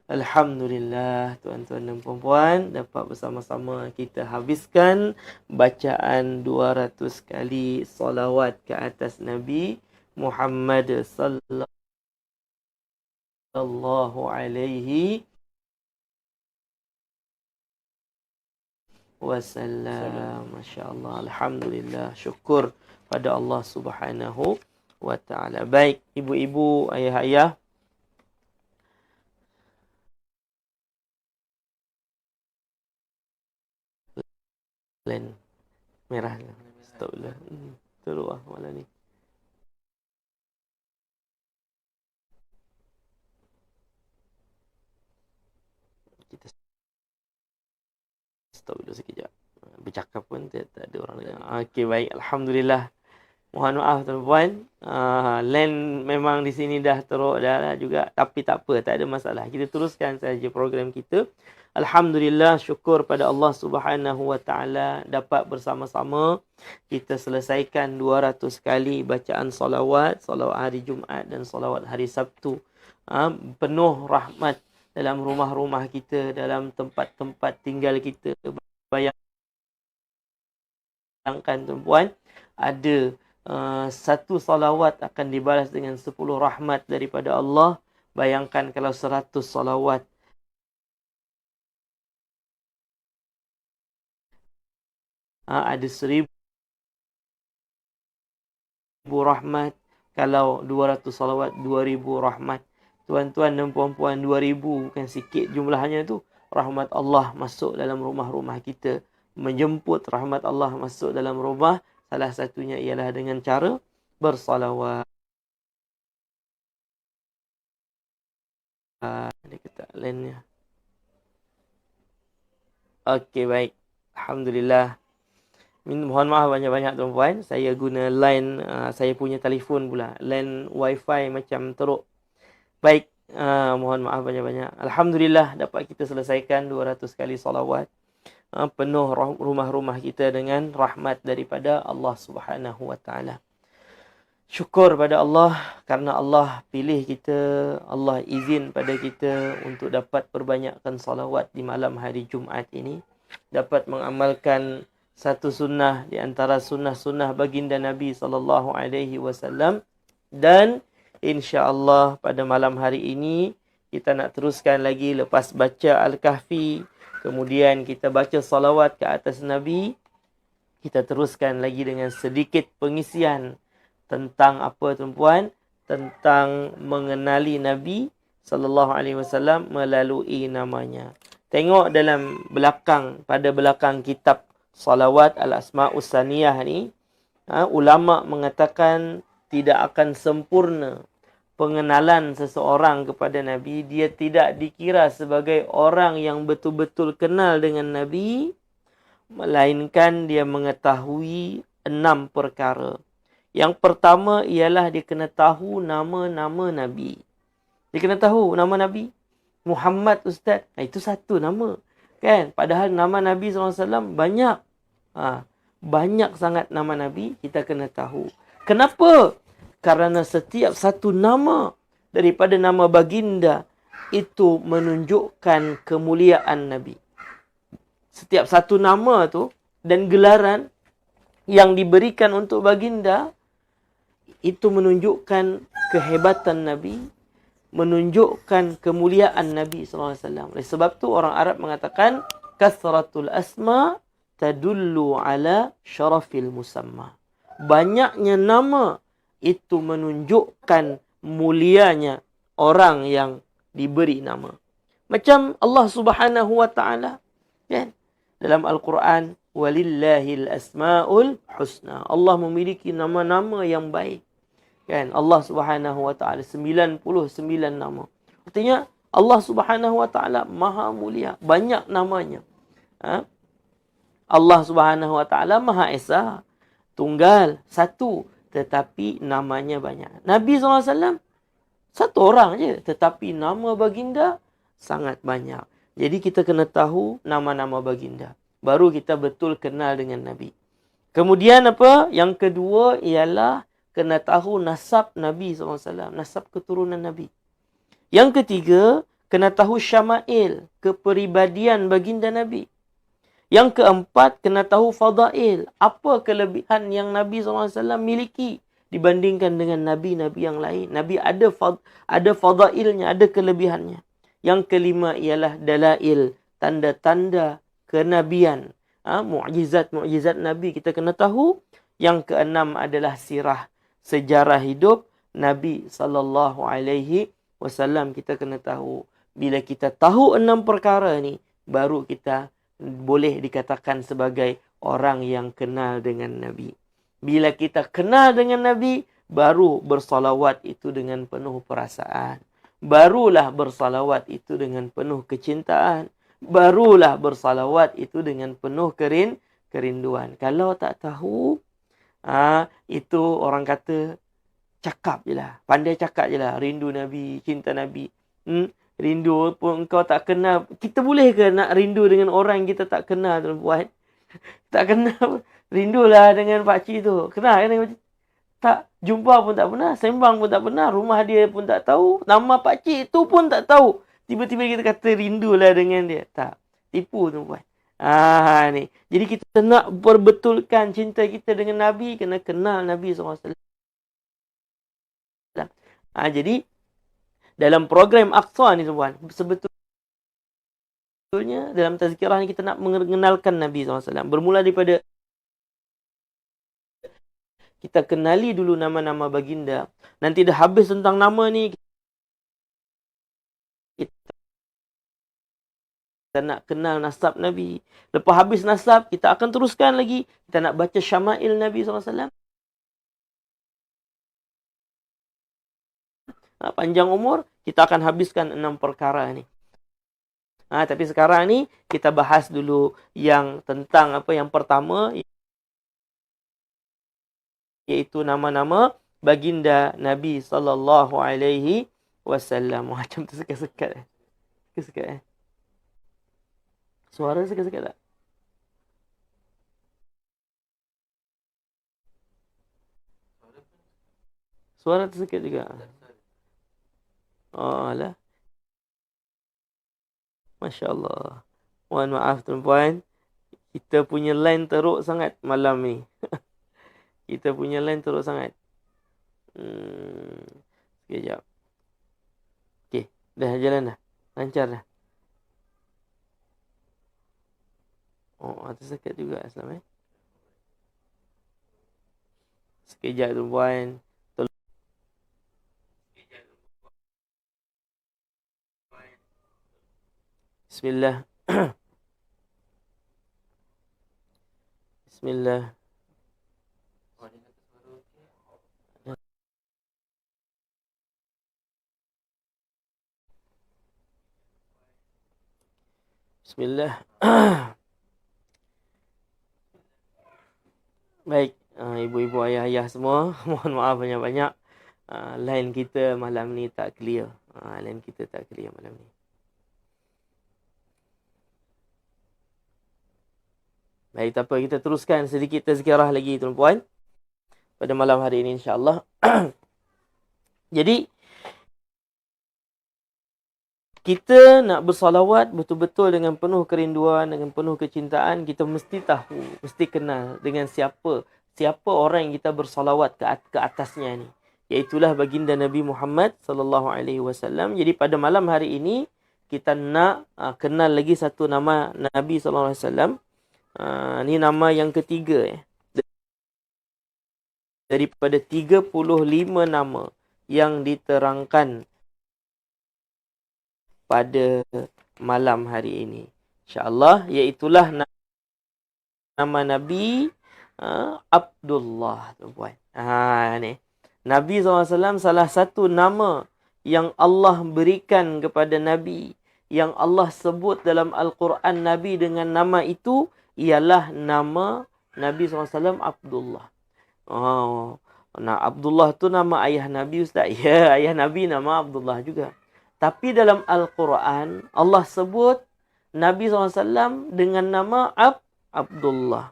Alhamdulillah, tuan-tuan dan puan-puan, dapat bersama-sama kita habiskan bacaan 200 kali salawat ke atas Nabi Muhammad sallallahu alaihi wasallam. Masya-Allah, alhamdulillah, syukur pada Allah Subhanahu wa taala. Baik, ibu-ibu, ayah-ayah, len merah. Stop dulu. Terus malam ni. Kita stop dulu sekejap. Bercakap pun tak ada orang dengar. Okey, baik. Alhamdulillah. Mohon maaf tuan-puan. Len memang di sini dah teruk dah juga. Tapi tak apa, tak ada masalah. Kita teruskan saja program kita. Alhamdulillah, syukur pada Allah Subhanahu wa taala dapat bersama-sama kita selesaikan 200 kali bacaan salawat hari Jumaat dan salawat hari Sabtu. Penuh rahmat dalam rumah-rumah kita, dalam tempat-tempat tinggal kita. Bayangkan tuan-puan, ada satu salawat akan dibalas dengan 10 rahmat daripada Allah. Bayangkan kalau 100 salawat ada 1000 rahmat. Kalau 200 salawat, 2000 rahmat. Tuan-tuan dan puan-puan, 2000 bukan sikit jumlahnya tu. Rahmat Allah masuk dalam rumah-rumah kita. Menjemput rahmat Allah masuk dalam rumah, salah satunya ialah dengan cara bersalawat. Ada kata lainnya. Okey, baik. Alhamdulillah. Mohon maaf banyak-banyak tuan-puan. Saya guna line, saya punya telefon pula. Line wifi macam teruk. Baik, mohon maaf banyak-banyak. Alhamdulillah dapat kita selesaikan 200 kali salawat. Penuh rumah-rumah kita dengan rahmat daripada Allah Subhanahu wa taala. Syukur pada Allah karena Allah pilih kita, Allah izin pada kita untuk dapat perbanyakkan salawat di malam hari Jumaat ini. Dapat mengamalkan satu sunnah di antara sunnah-sunnah baginda Nabi sallallahu alaihi wasallam, dan insya-Allah pada malam hari ini kita nak teruskan lagi lepas baca Al-Kahfi, kemudian kita baca salawat ke atas Nabi, kita teruskan lagi dengan sedikit pengisian tentang apa tuan-puan? Tentang mengenali Nabi sallallahu alaihi wasallam melalui namanya. Tengok dalam belakang, pada belakang kitab Salawat Al-Asma'us Saniyah ni, ulama mengatakan tidak akan sempurna pengenalan seseorang kepada Nabi. Dia tidak dikira sebagai orang yang betul-betul kenal dengan Nabi, melainkan dia mengetahui 6 perkara. Yang pertama ialah dia kena tahu nama-nama Nabi. Dia kena tahu nama Nabi. Muhammad Ustaz, itu satu nama. Kan? Padahal nama Nabi SAW banyak. Banyak sangat nama Nabi, kita kena tahu. Kenapa? Kerana setiap satu nama daripada nama baginda itu menunjukkan kemuliaan Nabi. Setiap satu nama tu dan gelaran yang diberikan untuk baginda itu menunjukkan kehebatan Nabi, menunjukkan kemuliaan Nabi SAW. Oleh sebab tu orang Arab mengatakan kasratul asma tadullu ala syarafil musamma. Banyaknya nama itu menunjukkan mulianya orang yang diberi nama. Macam Allah Subhanahu wa taala, kan? Dalam Al-Quran, walillahil asmaul husna. Allah memiliki nama-nama yang baik. Kan? Allah Subhanahu wa taala 99 nama. Artinya Allah Subhanahu wa taala maha mulia, banyak namanya. Allah Subhanahu wa taala Maha Esa, tunggal, satu, tetapi namanya banyak. Nabi SAW satu orang je, tetapi nama baginda sangat banyak. Jadi kita kena tahu nama-nama baginda, baru kita betul kenal dengan Nabi. Kemudian apa? Yang kedua ialah kena tahu nasab Nabi SAW, nasab keturunan Nabi. Yang ketiga, kena tahu syama'il, kepribadian baginda Nabi. Yang keempat, kena tahu fadail. Apa kelebihan yang Nabi SAW miliki dibandingkan dengan Nabi-Nabi yang lain. Nabi ada fadailnya, ada kelebihannya. Yang kelima ialah dalail, tanda-tanda kenabian. Mu'jizat Nabi kita kena tahu. Yang keenam adalah sirah, sejarah hidup Nabi SAW kita kena tahu. Bila kita tahu 6 perkara ni, baru kita boleh dikatakan sebagai orang yang kenal dengan Nabi. Bila kita kenal dengan Nabi, baru bersalawat itu dengan penuh perasaan. Barulah bersalawat itu dengan penuh kecintaan. Barulah bersalawat itu dengan penuh kerinduan. Kalau tak tahu, itu orang kata cakap je lah. Pandai cakap je lah. Rindu Nabi, cinta Nabi. Rindu pun kau tak kenal. Kita boleh ke nak rindu dengan orang yang kita tak kenal, tuan-puan? Tak kenal. Rindulah dengan pakcik tu. Kenal kan? Tak jumpa pun tak pernah. Sembang pun tak pernah. Rumah dia pun tak tahu. Nama pakcik tu pun tak tahu. Tiba-tiba kita kata rindulah dengan dia. Tak. Tipu, tuan-puan. Ni. Jadi kita nak perbetulkan cinta kita dengan Nabi, kena kenal Nabi SAW. Jadi dalam program Aqsa ni, tuan-puan, sebetulnya dalam tazkirah ni kita nak mengenalkan Nabi SAW. Bermula daripada kita kenali dulu nama-nama baginda. Nanti dah habis tentang nama ni, kita nak kenal nasab Nabi. Lepas habis nasab, kita akan teruskan lagi. Kita nak baca syama'il Nabi SAW. Panjang umur, kita akan habiskan 6 perkara ni. Tapi sekarang ni, kita bahas dulu yang tentang apa yang pertama, iaitu nama-nama baginda Nabi SAW. Macam tersekat-sekat. Sekat-sekat. Suara sekat-sekat tak? Suara tersekat juga. Lah. Masya Allah. Mohon maaf, tuan-puan. Kita punya line teruk sangat malam ni. Kita punya line teruk sangat. Sekejap. Okey. Dah jalan dah. Lancar dah. Tersekat juga Aslam. Sekejap, tuan-puan. Bismillah. Bismillah. Bismillah. Baik, ibu-ibu, ayah-ayah semua, mohon maaf banyak-banyak. Line kita malam ni tak clear. Line kita tak clear malam ni. Baik, tak apa, kita teruskan sedikit tazkirah lagi, tuan-puan, pada malam hari ini, insya-Allah. Jadi, kita nak bersalawat betul-betul dengan penuh kerinduan, dengan penuh kecintaan. Kita mesti tahu, mesti kenal dengan siapa orang yang kita bersalawat ke atasnya ni. Iaitulah baginda Nabi Muhammad SAW. Jadi pada malam hari ini, kita nak kenal lagi satu nama Nabi SAW. Ni nama yang ketiga. Daripada 35 nama yang diterangkan pada malam hari ini, InsyaAllah, iaitulah nama Nabi Abdullah, tuan-puan. Ni Nabi SAW salah satu nama yang Allah berikan kepada Nabi, yang Allah sebut dalam Al-Quran Nabi dengan nama itu, ialah nama Nabi SAW Abdullah. Abdullah tu nama ayah Nabi, Ustaz. Ya, ayah Nabi nama Abdullah juga. Tapi dalam Al-Quran, Allah sebut Nabi SAW dengan nama Abdullah.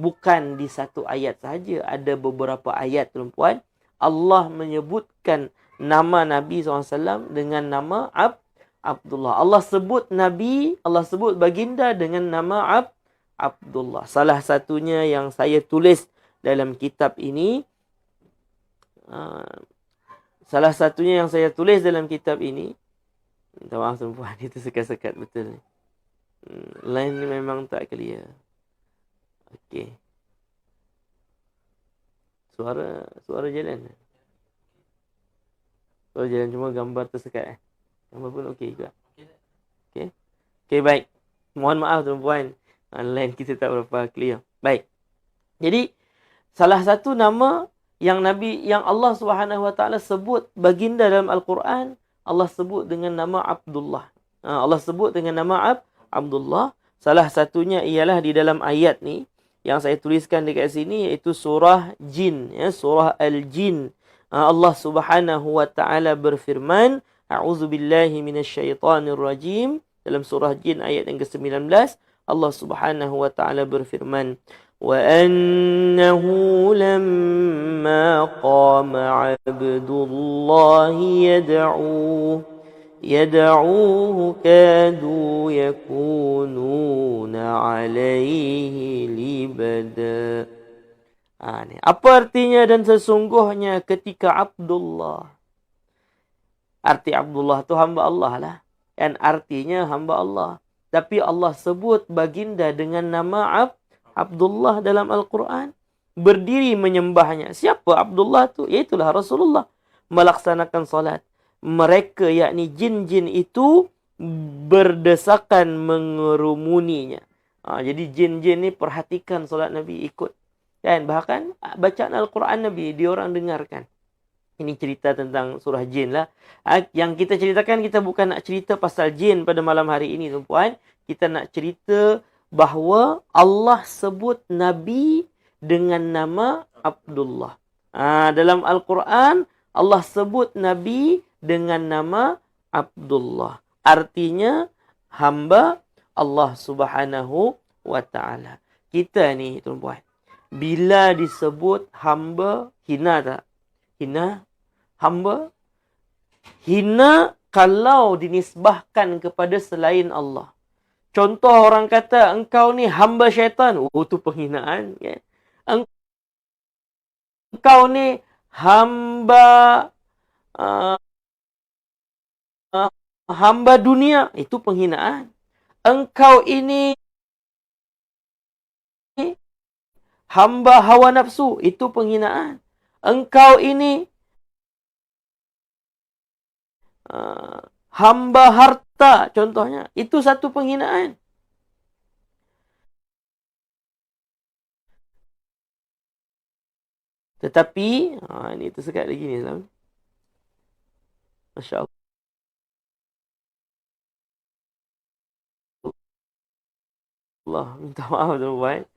Bukan di satu ayat sahaja. Ada beberapa ayat, tuan-puan, Allah menyebutkan nama Nabi SAW dengan nama Abdullah. Allah sebut Nabi, Allah sebut baginda dengan nama Abdullah. Salah satunya yang saya tulis dalam kitab ini, minta maaf tuan-puan, itu sekat-sekat betul. Line ni memang tak clear. Okey. Suara jalan. Suara jalan, cuma gambar tersekat. Gambar pun okey juga. Okey, baik. Mohon maaf tuan-puan, line kita tak berapa clear. Baik. Jadi salah satu nama yang Allah Subhanahu Wa Taala sebut baginda dalam Al-Quran, Allah sebut dengan nama Abdullah. Allah sebut dengan nama Abdullah. Salah satunya ialah di dalam ayat ni yang saya tuliskan dekat sini, iaitu surah Jin, ya, surah Al-Jin. Allah Subhanahu Wa Taala berfirman, A'udzubillahi minasyaitonirrajim. Dalam surah Jin ayat yang ke-19, Allah Subhanahu Wa Taala berfirman, وَأَنَّهُ لَمَّا قَامَ عَبْدُ اللَّهِ يَدْعُوهُ كَادُوا يَكُونُونَ عَلَيْهِ لِبَدًا. Apa artinya? Dan sesungguhnya ketika Abdullah. Arti Abdullah tu hamba Allah lah. Dan artinya hamba Allah. Tapi Allah sebut baginda dengan nama Abdullah dalam Al-Quran. Berdiri menyembahnya. Siapa Abdullah tu? Iaitulah Rasulullah. Melaksanakan salat. Mereka, yakni jin-jin itu, berdesakan mengerumuninya. Jadi jin-jin ni perhatikan salat Nabi, ikut. Dan bahkan bacaan Al-Quran Nabi, diorang dengarkan. Ini cerita tentang surah jin lah. Yang kita ceritakan, kita bukan nak cerita pasal jin pada malam hari ini, tuan-puan. Kita nak cerita bahawa Allah sebut Nabi dengan nama Abdullah. Dalam Al-Quran, Allah sebut Nabi dengan nama Abdullah. Artinya, hamba Allah Subhanahu Wa Ta'ala. Kita ni, tuan-puan, bila disebut hamba, hina tak? Hina? Hamba? Hina kalau dinisbahkan kepada selain Allah. Contoh, orang kata, engkau ni hamba syaitan. Itu penghinaan. Ya. Engkau ni hamba hamba dunia. Itu penghinaan. Engkau ini hamba hawa nafsu. Itu penghinaan. Engkau ini hamba harta, contohnya. Itu satu penghinaan. Tetapi, ini tersekat lagi ni. Masya Allah. Minta maaf tuan-puan.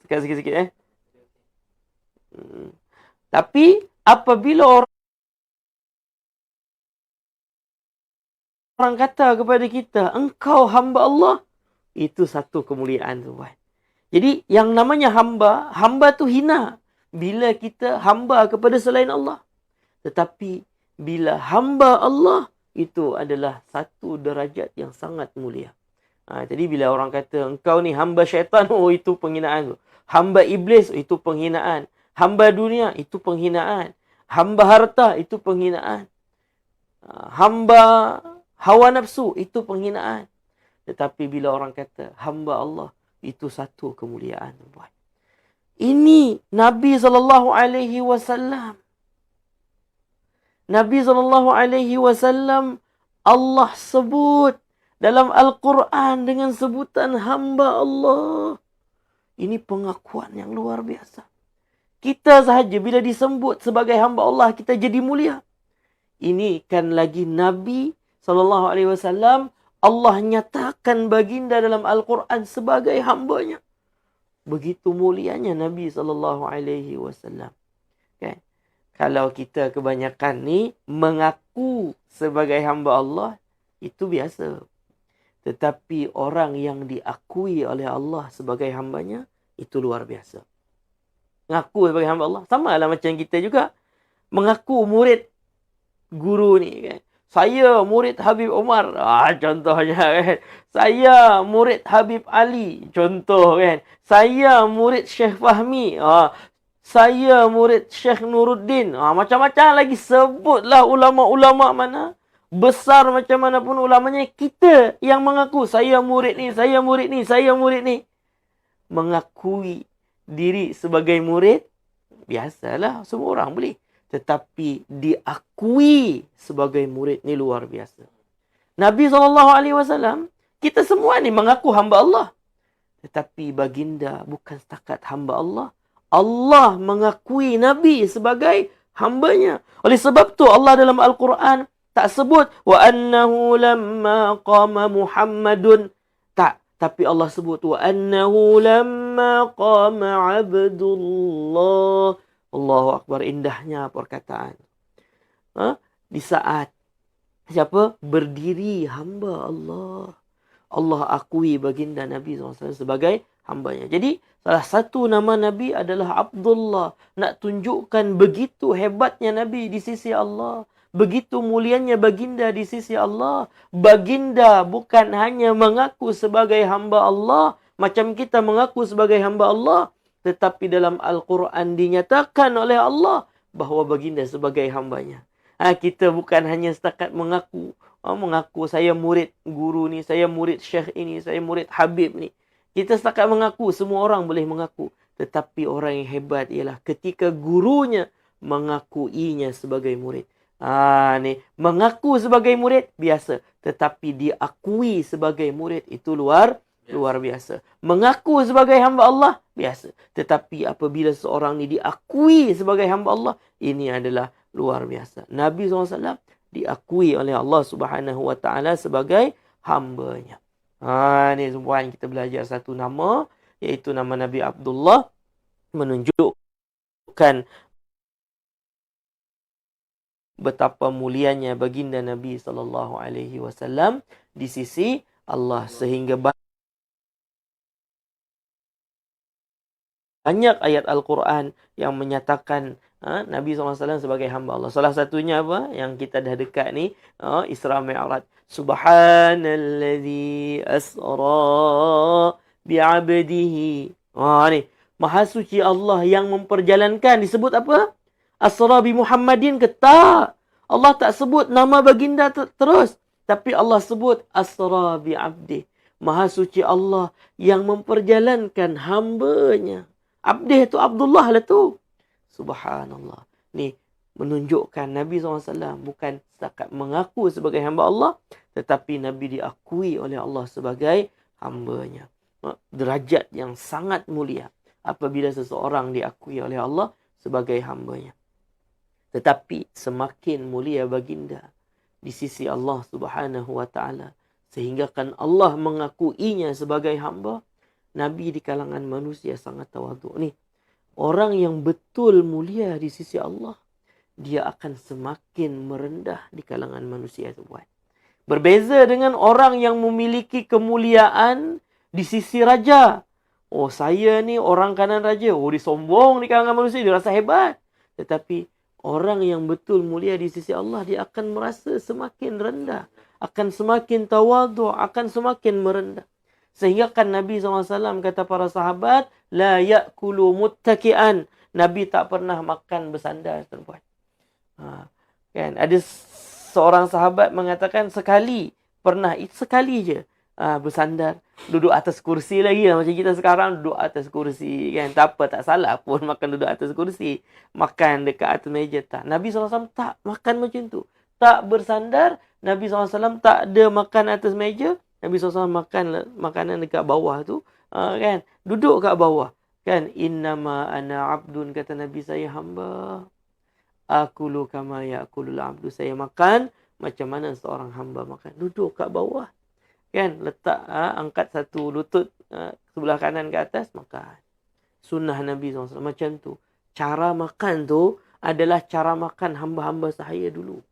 Sekat sikit-sikit. Tapi, apabila orang kata kepada kita, engkau hamba Allah, itu satu kemuliaan, tuan-puan. Jadi, yang namanya hamba tu hina bila kita hamba kepada selain Allah. Tetapi, bila hamba Allah, itu adalah satu derajat yang sangat mulia. Jadi, bila orang kata, engkau ni hamba syaitan, itu penghinaan. Hamba iblis, itu penghinaan. Hamba dunia, itu penghinaan. Hamba harta, itu penghinaan. Hamba hawa nafsu, itu penghinaan. Tetapi bila orang kata hamba Allah, itu satu kemuliaan. Ini Nabi SAW. Nabi SAW Allah sebut dalam Al-Quran dengan sebutan hamba Allah. Ini pengakuan yang luar biasa. Kita sahaja bila disebut sebagai hamba Allah, kita jadi mulia. Ini kan lagi Nabi SAW, Allah nyatakan baginda dalam Al-Quran sebagai hambanya. Begitu mulianya Nabi SAW. Okay. Kalau kita kebanyakan ni mengaku sebagai hamba Allah, itu biasa. Tetapi orang yang diakui oleh Allah sebagai hambanya, itu luar biasa. Mengaku sebagai hamba Allah. Sama lah macam kita juga mengaku murid guru ni kan. Saya murid Habib Umar. Contohnya kan. Saya murid Habib Ali. Contoh kan. Saya murid Syekh Fahmi. Saya murid Syekh Nuruddin. Macam-macam lagi. Sebutlah ulama-ulama mana. Besar macam mana pun ulamanya. Kita yang mengaku. Saya murid ni, saya murid ni, saya murid ni. Mengakui diri sebagai murid. Biasalah. Semua orang boleh. Tetapi diakui sebagai murid ni luar biasa. Nabi SAW, kita semua ni mengaku hamba Allah. Tetapi baginda bukan setakat hamba Allah. Allah mengakui Nabi sebagai hambanya. Oleh sebab tu Allah dalam Al-Quran tak sebut wa annahu lamma qama Muhammadun. Tak. Tapi Allah sebut wa annahu lamma qama Abdullah. Allahu Akbar, indahnya perkataan. Di saat siapa? Berdiri hamba Allah. Allah akui baginda Nabi SAW sebagai hambanya. Jadi, salah satu nama Nabi adalah Abdullah. Nak tunjukkan begitu hebatnya Nabi di sisi Allah. Begitu mulianya baginda di sisi Allah. Baginda bukan hanya mengaku sebagai hamba Allah. Macam kita mengaku sebagai hamba Allah. Tetapi dalam Al-Quran dinyatakan oleh Allah bahawa baginda sebagai hambanya. Kita bukan hanya setakat mengaku. Mengaku saya murid guru ni, saya murid syekh ini, saya murid Habib ni. Kita setakat mengaku, semua orang boleh mengaku. Tetapi orang yang hebat ialah ketika gurunya mengakuinya sebagai murid. Ni mengaku sebagai murid biasa. Tetapi diakui sebagai murid itu luar biasa. Mengaku sebagai hamba Allah, biasa. Tetapi apabila seorang ni diakui sebagai hamba Allah, ini adalah luar biasa. Nabi SAW diakui oleh Allah Subhanahu Wa Taala sebagai hambanya. Ni semua kita belajar satu nama, iaitu nama Nabi Abdullah, menunjukkan betapa mulianya baginda Nabi SAW di sisi Allah, sehingga banyak ayat Al-Quran yang menyatakan Nabi SAW sebagai hamba Allah. Salah satunya apa? Yang kita dah dekat ni, Isra Mi'raj. Subhanalladzi asra bi'abdihi. Ni, Maha suci Allah yang memperjalankan. Disebut apa? Asra bi Muhammadin ke tak? Allah tak sebut nama baginda terus. Tapi Allah sebut asra bi abdi. Maha suci Allah yang memperjalankan hambanya. Abdih tu Abdullah lah tu. Subhanallah. Ni menunjukkan Nabi SAW bukan setakat mengaku sebagai hamba Allah. Tetapi Nabi diakui oleh Allah sebagai hambanya. Derajat yang sangat mulia apabila seseorang diakui oleh Allah sebagai hambanya. Tetapi semakin mulia baginda di sisi Allah Subhanahu Wa Taala, sehingga kan Allah mengakuinya sebagai hamba. Nabi di kalangan manusia sangat tawaduk. Ni, orang yang betul mulia di sisi Allah, dia akan semakin merendah di kalangan manusia itu. Berbeza dengan orang yang memiliki kemuliaan di sisi raja. Saya ni orang kanan raja. Disombong di kalangan manusia, dia rasa hebat. Tetapi orang yang betul mulia di sisi Allah, dia akan merasa semakin rendah, akan semakin tawaduk, akan semakin merendah. Sehingga kan Nabi SAW kata para sahabat, la ya'kulu muttaki'an. Nabi tak pernah makan bersandar, tuan-tuan. Kan ada seorang sahabat mengatakan sekali je bersandar, duduk atas kursi lagi lah. Macam kita sekarang duduk atas kursi kan, tak apa, tak salah pun makan duduk atas kursi, makan dekat atas meja. Tak, Nabi SAW tak makan macam tu, tak bersandar. Nabi SAW tak ada makan atas meja. Nabi SAW makan makanan dekat bawah tu, kan, duduk kat bawah, kan. Innama ana abdun, kata Nabi, saya hamba. Akulu kama ya'kulul abdu, saya makan macam mana seorang hamba makan, duduk kat bawah, kan, letak angkat satu lutut sebelah kanan ke atas, makan. Sunnah Nabi SAW macam tu. Cara makan tu adalah cara makan hamba-hamba sahaya dulu.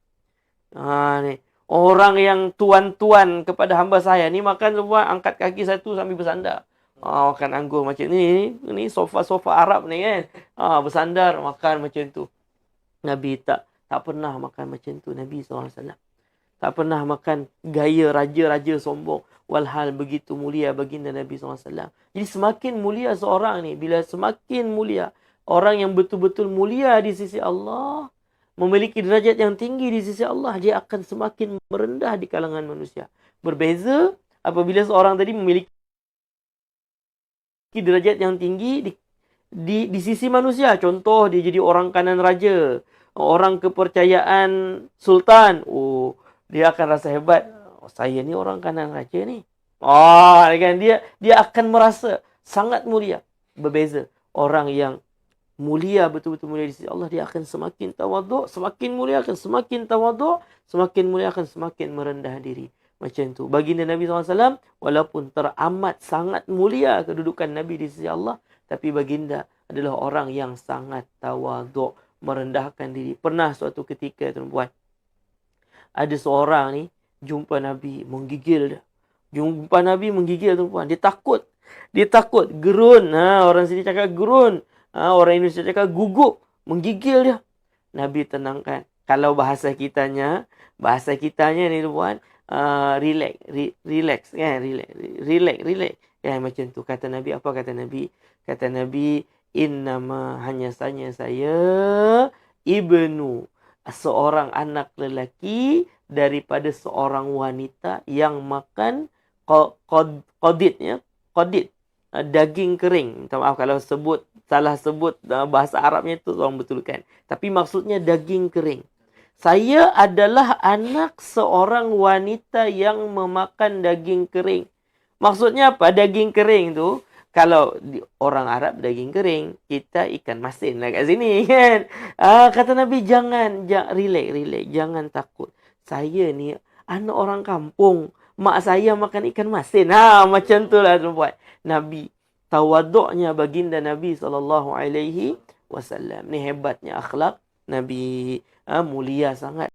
Ni orang yang tuan-tuan kepada hamba saya ni makan semua angkat kaki satu sambil bersandar. Makan anggur macam ni. Ni sofa-sofa Arab ni kan. Bersandar makan macam tu. Nabi tak Tak pernah makan macam tu Nabi SAW. Tak pernah makan gaya raja-raja sombong. Walhal begitu mulia baginda Nabi SAW. Jadi semakin mulia seorang ni, bila semakin mulia, orang yang betul-betul mulia di sisi Allah, memiliki derajat yang tinggi di sisi Allah, dia akan semakin merendah di kalangan manusia. Berbeza apabila seorang tadi memiliki derajat yang tinggi di sisi manusia. Contoh, dia jadi orang kanan raja, orang kepercayaan sultan. Oh, dia akan rasa hebat. Oh, saya ni orang kanan raja ni. Oh, kan dia akan merasa sangat mulia. Berbeza orang yang mulia, betul-betul mulia di sisi Allah, dia akan semakin tawaduk, semakin mulia akan semakin tawaduk, semakin mulia akan semakin merendah diri. Macam tu. Baginda Nabi SAW, walaupun teramat sangat mulia kedudukan Nabi di sisi Allah, tapi baginda adalah orang yang sangat tawaduk, merendahkan diri. Pernah suatu ketika, tuan-puan, ada seorang ni jumpa Nabi, menggigil dia. Jumpa Nabi menggigil, tuan-puan. Dia takut. Dia takut. Gerun. Orang sini cakap gerun. Orang Indonesia cakap gugup. Menggigil dia. Nabi tenangkan. Kalau bahasa kitanya ni, tuan-puan, relax kan, relax kan, macam tu kata Nabi. Apa kata Nabi? Kata Nabi, innama, hanya saja saya ibnu, seorang anak lelaki daripada seorang wanita yang makan qadid, daging kering. Minta maaf kalau salah sebut bahasa Arabnya tu, tolong betulkan. Tapi maksudnya daging kering. Saya adalah anak seorang wanita yang memakan daging kering. Maksudnya apa? Daging kering tu, kalau orang Arab daging kering, kita ikan masin lah kat sini kan. Kata Nabi, jangan relax, jangan takut. Saya ni anak orang kampung, mak saya makan ikan masin. Macam tu lah, tuan-puan. Nabi, tawaduknya baginda Nabi SAW. Ni hebatnya akhlak Nabi. Mulia sangat.